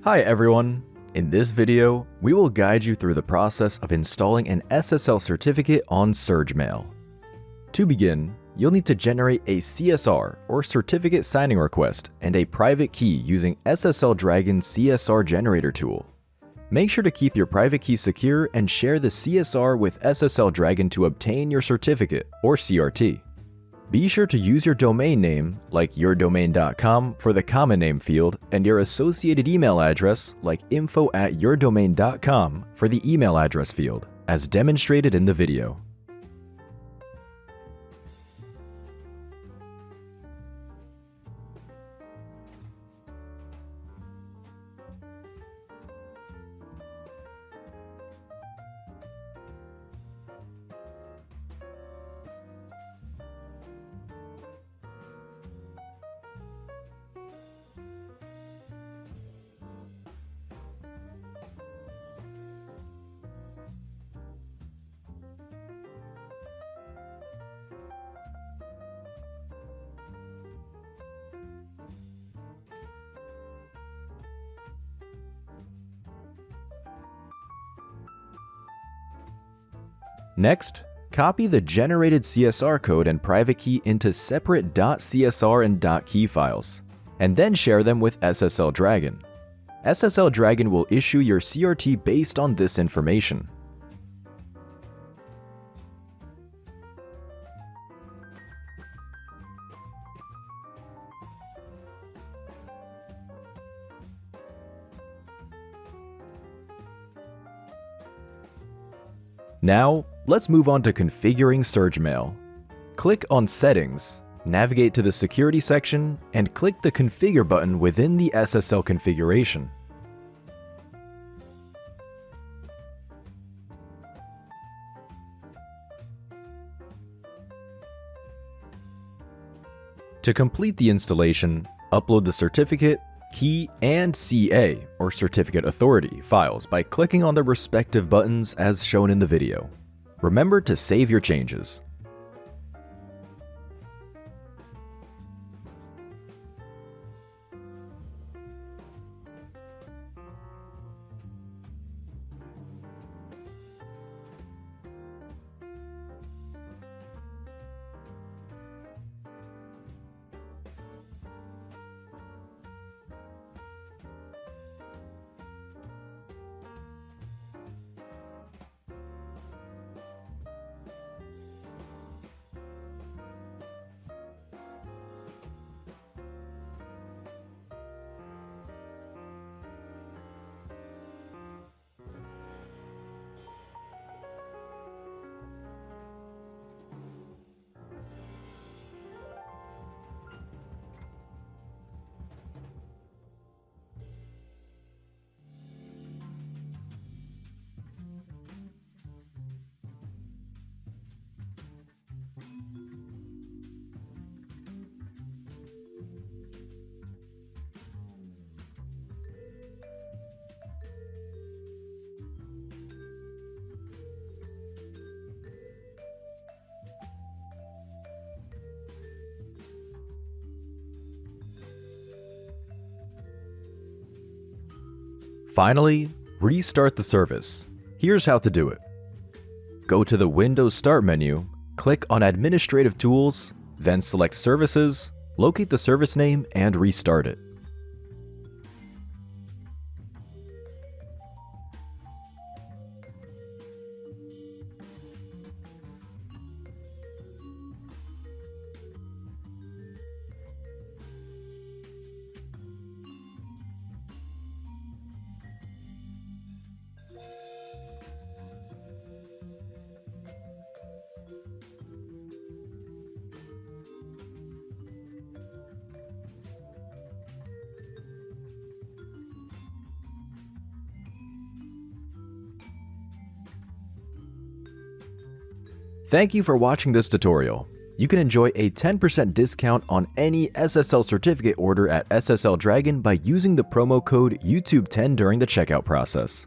Hi everyone! In this video, we will guide you through the process of installing an SSL certificate on SurgeMail. To begin, you'll need to generate a CSR or certificate signing request and a private key using SSL Dragon's CSR generator tool. Make sure to keep your private key secure and share the CSR with SSL Dragon to obtain your certificate or CRT. Be sure to use your domain name, like yourdomain.com, for the common name field, and your associated email address, like info@yourdomain.com, for the email address field, as demonstrated in the video. Next, copy the generated CSR code and private key into separate .csr and .key files, and then share them with SSL Dragon. SSL Dragon will issue your CRT based on this information. Now, let's move on to configuring SurgeMail. Click on Settings, navigate to the Security section, and click the Configure button within the SSL configuration. To complete the installation, upload the certificate, key, and CA, or Certificate Authority, files by clicking on the respective buttons as shown in the video. Remember to save your changes. Finally, restart the service. Here's how to do it. Go to the Windows Start menu, click on Administrative Tools, then select Services, locate the service name, and restart it. Thank you for watching this tutorial. You can enjoy a 10% discount on any SSL certificate order at SSL Dragon by using the promo code YouTube10 during the checkout process.